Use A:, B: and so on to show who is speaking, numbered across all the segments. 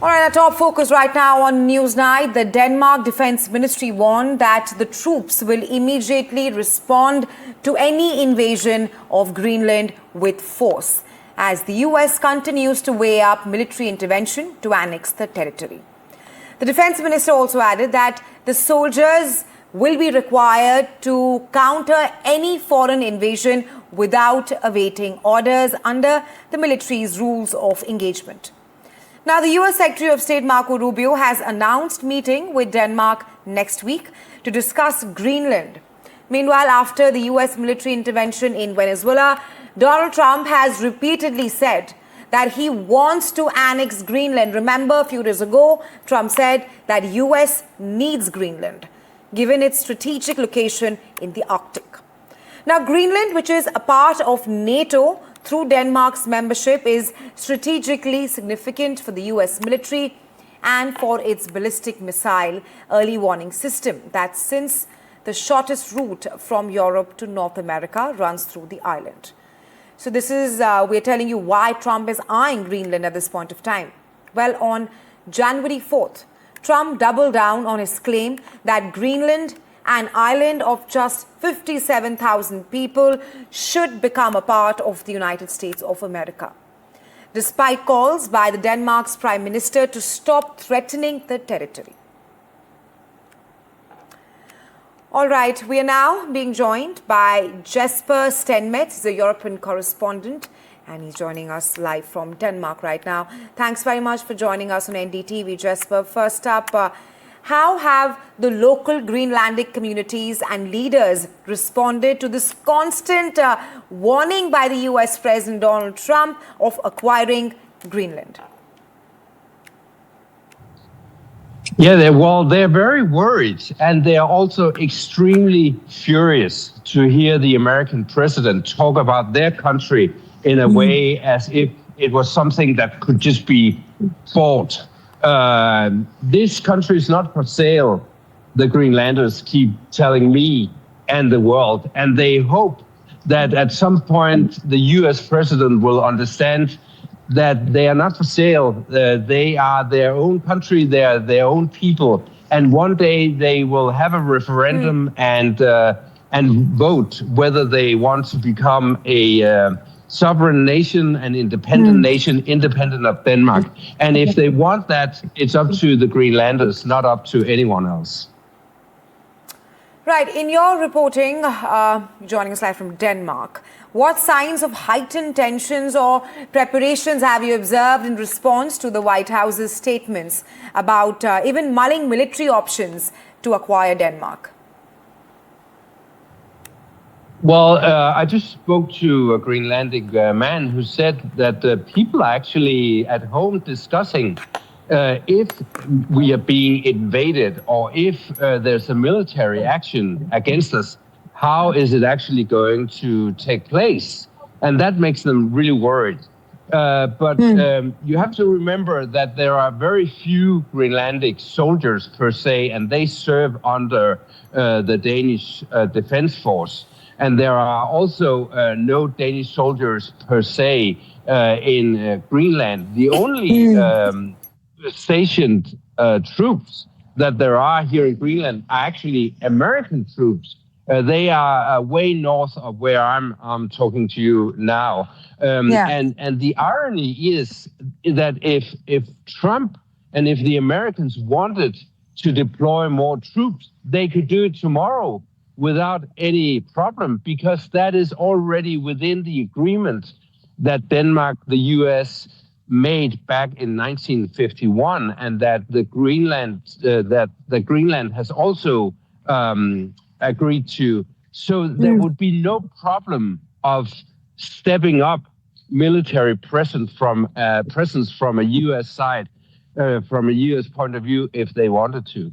A: All right, our top focus right now on Newsnight. The Denmark Defense Ministry warned that the troops will immediately respond to any invasion of Greenland with force, as the US continues to weigh up military intervention to annex the territory. The defense minister also added that the soldiers will be required to counter any foreign invasion without awaiting orders under the military's rules of engagement. Now, the US Secretary of State Marco Rubio has announced meeting with Denmark next week to discuss Greenland. Meanwhile, after the US military intervention in Venezuela, Donald Trump has repeatedly said that he wants to annex Greenland. Remember, a few days ago, Trump said that US needs Greenland, given its strategic location in the Arctic. Now, Greenland, which is a part of NATO through Denmark's membership, is strategically significant for the US military and for its ballistic missile early warning system that, since the shortest route from Europe to North America, runs through the island. So this is, we're telling you why Trump is eyeing Greenland at this point of time. Well, on January 4th, Trump doubled down on his claim that Greenland, an island of just 57,000 people, should become a part of the United States of America, despite calls by the Denmark's Prime Minister to stop threatening the territory. All right, we are now being joined by Jesper Stenmetz, the European correspondent, and he's joining us live from Denmark right now. Thanks very much for joining us on NDTV, Jesper. First up, how have the local Greenlandic communities and leaders responded to this constant warning by the US President Donald Trump of acquiring Greenland?
B: Yeah, they're very worried, and they are also extremely furious to hear the American president talk about their country in a way as if it was something that could just be bought. This country is not for sale, the Greenlanders keep telling me and the world, and they hope that at some point the US president will understand that they are not for sale. They are their own country, they are their own people, and one day they will have a referendum and vote whether they want to become a sovereign nation, an independent nation, independent of Denmark. And if they want that, it's up to the Greenlanders, not up to anyone else.
A: Right. In your reporting, joining us live from Denmark, what signs of heightened tensions or preparations have you observed in response to the White House's statements about even mulling military options to acquire Denmark?
B: Well, I just spoke to a Greenlandic man who said that people are actually at home discussing if we are being invaded or if there's a military action against us, how is it actually going to take place? And that makes them really worried. But you have to remember that there are very few Greenlandic soldiers per se, and they serve under the Danish Defense Force. And there are also no Danish soldiers per se in Greenland. The only stationed troops that there are here in Greenland are actually American troops. They are way north of where I'm talking to you now. And the irony is that if Trump and if the Americans wanted to deploy more troops, they could do it tomorrow without any problem, because that is already within the agreement that Denmark, the US, made back in 1951, and that the Greenland has also agreed to. So there would be no problem of stepping up military presence from a US side, from a US point of view, if they wanted to.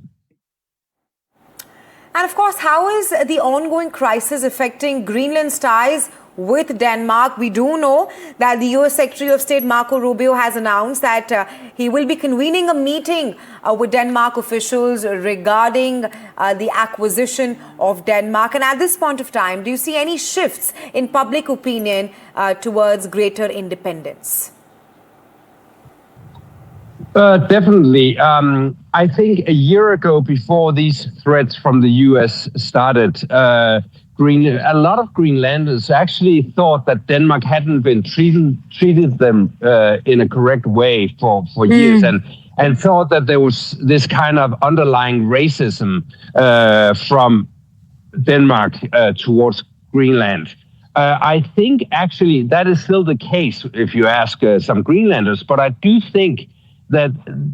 A: And of course, how is the ongoing crisis affecting Greenland's ties with Denmark? We do know that the US Secretary of State Marco Rubio has announced that he will be convening a meeting with Denmark officials regarding the acquisition of Denmark. And at this point of time, do you see any shifts in public opinion towards greater independence?
B: Definitely. I think a year ago, before these threats from the US started, a lot of Greenlanders actually thought that Denmark hadn't been treated them in a correct way for years, and thought that there was this kind of underlying racism from Denmark towards Greenland. I think actually that is still the case if you ask some Greenlanders, but I do think that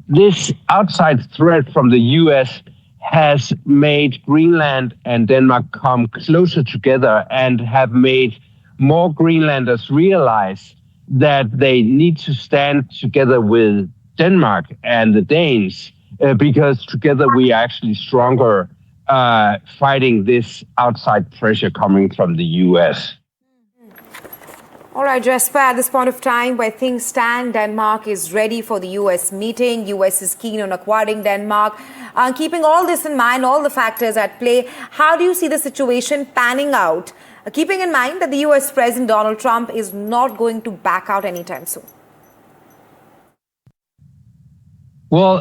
B: this outside threat from the US has made Greenland and Denmark come closer together and have made more Greenlanders realize that they need to stand together with Denmark and the Danes because together we are actually stronger fighting this outside pressure coming from the US.
A: All right, Jesper, at this point of time where things stand, Denmark is ready for the US meeting. US is keen on acquiring Denmark. Keeping all this in mind, all the factors at play, how do you see the situation panning out? Keeping in mind that the US President Donald Trump is not going to back out anytime soon.
B: Well,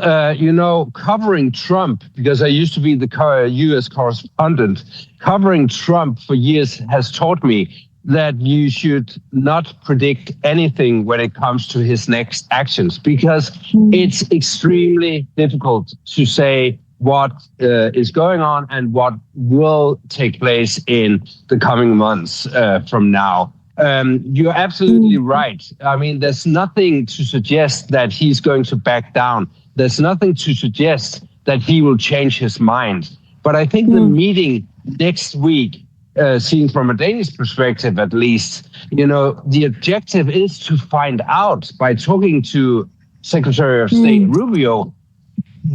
B: covering Trump, because I used to be the US correspondent, covering Trump for years has taught me that you should not predict anything when it comes to his next actions, because it's extremely difficult to say what is going on and what will take place in the coming months from now. You're absolutely right. I mean, there's nothing to suggest that he's going to back down. There's nothing to suggest that he will change his mind. But I think the meeting next week, seen from a Danish perspective at least, the objective is to find out by talking to Secretary of State Rubio,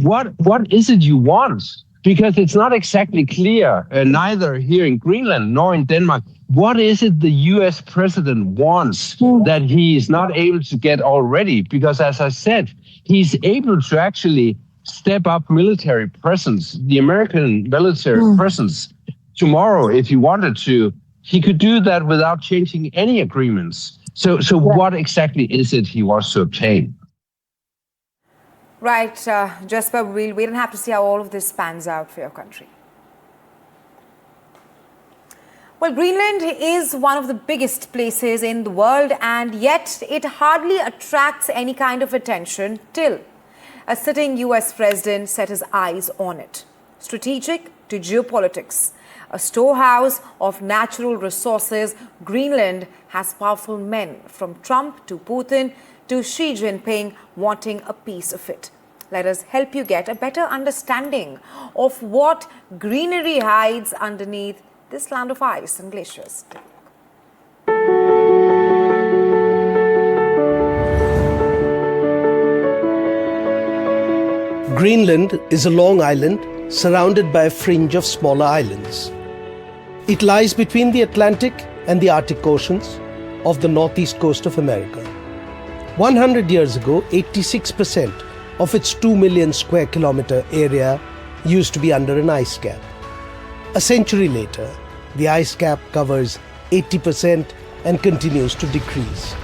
B: what is it you want? Because it's not exactly clear, neither here in Greenland nor in Denmark, what is it the US president wants that he is not able to get already? Because as I said, he's able to actually step up military presence, the American military presence. Tomorrow, if he wanted to, he could do that without changing any agreements. So what exactly is it he wants to obtain?
A: Right, Jesper, we'll wait and have to see how all of this pans out for your country. Well, Greenland is one of the biggest places in the world, and yet it hardly attracts any kind of attention till a sitting US president set his eyes on it. Strategic to geopolitics. A storehouse of natural resources, Greenland has powerful men from Trump to Putin to Xi Jinping wanting a piece of it. Let us help you get a better understanding of what greenery hides underneath this land of ice and glaciers.
C: Greenland is a long island surrounded by a fringe of smaller islands. It lies between the Atlantic and the Arctic Oceans of the northeast coast of America. 100 years ago, 86% of its 2 million square kilometer area used to be under an ice cap. A century later, the ice cap covers 80% and continues to decrease.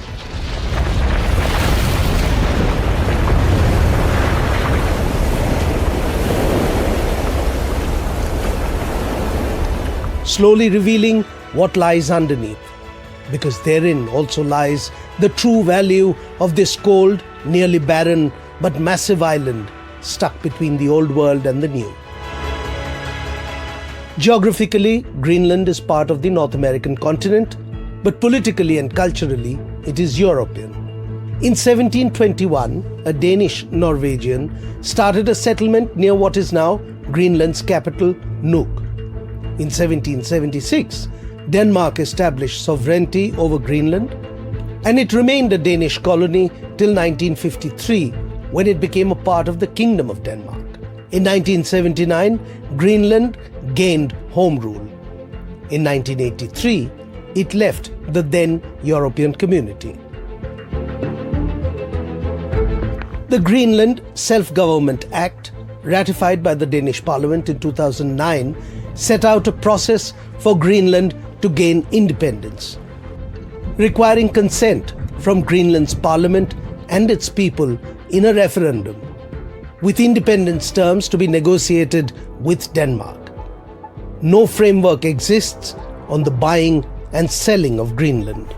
C: Slowly revealing what lies underneath, because therein also lies the true value of this cold, nearly barren but massive island stuck between the old world and the new. Geographically, Greenland is part of the North American continent, but politically and culturally, it is European. In 1721, a Danish-Norwegian started a settlement near what is now Greenland's capital, Nuuk. In 1776, Denmark established sovereignty over Greenland, and it remained a Danish colony till 1953, when it became a part of the Kingdom of Denmark. In 1979, Greenland gained home rule. In 1983, it left the then European Community. The Greenland Self-Government Act, ratified by the Danish Parliament in 2009, set out a process for Greenland to gain independence, requiring consent from Greenland's parliament and its people in a referendum, with independence terms to be negotiated with Denmark. No framework exists on the buying and selling of Greenland.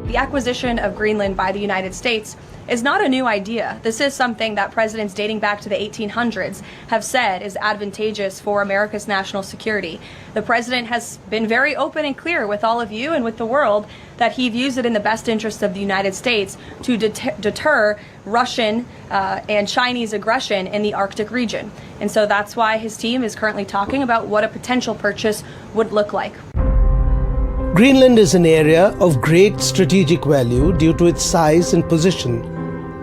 D: The acquisition of Greenland by the United States is not a new idea. This is something that presidents dating back to the 1800s have said is advantageous for America's national security. The president has been very open and clear with all of you and with the world that he views it in the best interest of the United States to deter Russian and Chinese aggression in the Arctic region. And so that's why his team is currently talking about what a potential purchase would look like.
C: Greenland is an area of great strategic value due to its size and position,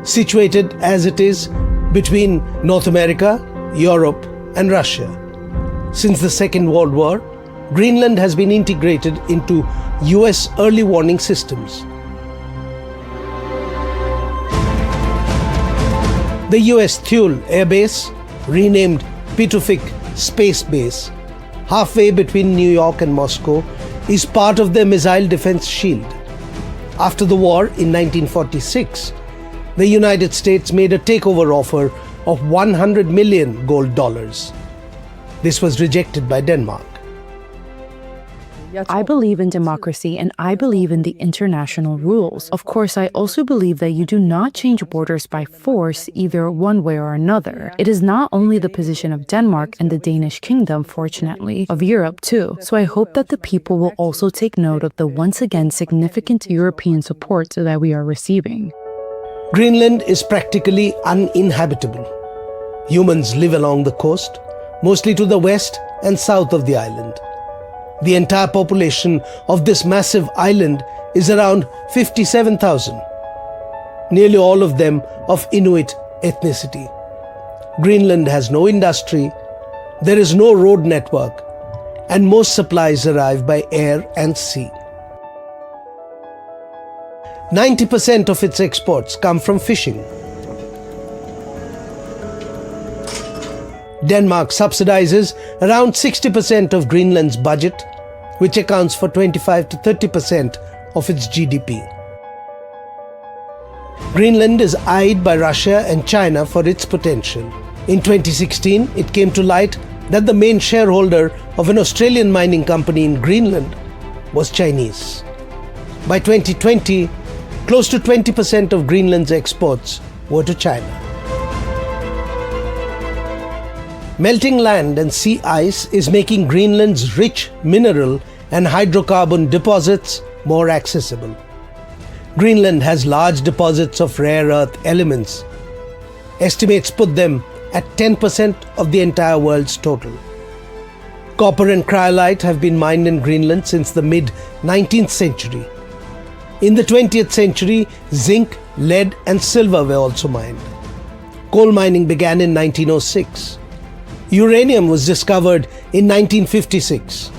C: situated as it is between North America, Europe, and Russia. Since the Second World War, Greenland has been integrated into US early warning systems. The US Thule Air Base, renamed Pituffik Space Base, halfway between New York and Moscow, is part of their missile defense shield. After the war in 1946, the United States made a takeover offer of $100 million gold dollars. This was rejected by Denmark.
E: I believe in democracy and I believe in the international rules. Of course, I also believe that you do not change borders by force either one way or another. It is not only the position of Denmark and the Danish kingdom, fortunately, of Europe too. So I hope that the people will also take note of the once again significant European support that we are receiving.
C: Greenland is practically uninhabitable. Humans live along the coast, mostly to the west and south of the island. The entire population of this massive island is around 57,000, nearly all of them of Inuit ethnicity. Greenland has no industry, there is no road network, and most supplies arrive by air and sea. 90% of its exports come from fishing. Denmark subsidizes around 60% of Greenland's budget, which accounts for 25 to 30% of its GDP. Greenland is eyed by Russia and China for its potential. In 2016, it came to light that the main shareholder of an Australian mining company in Greenland was Chinese. By 2020, close to 20% of Greenland's exports were to China. Melting land and sea ice is making Greenland's rich mineral and hydrocarbon deposits more accessible. Greenland has large deposits of rare earth elements. Estimates put them at 10% of the entire world's total. Copper and cryolite have been mined in Greenland since the mid-19th century. In the 20th century, zinc, lead, and silver were also mined. Coal mining began in 1906. Uranium was discovered in 1956.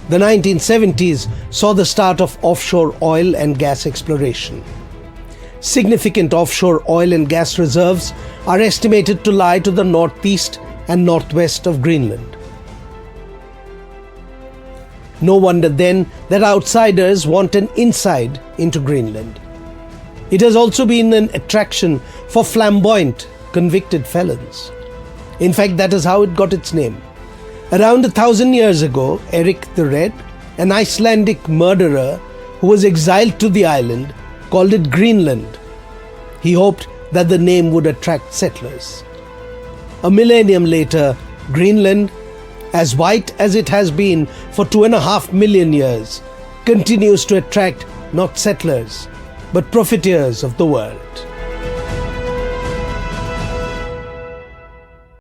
C: The 1970s saw the start of offshore oil and gas exploration. Significant offshore oil and gas reserves are estimated to lie to the northeast and northwest of Greenland. No wonder then that outsiders want an insight into Greenland. It has also been an attraction for flamboyant convicted felons. In fact, that is how it got its name. Around 1,000 years ago, Eric the Red, an Icelandic murderer who was exiled to the island, called it Greenland. He hoped that the name would attract settlers. A millennium later, Greenland, as white as it has been for 2.5 million years, continues to attract not settlers, but profiteers of the world.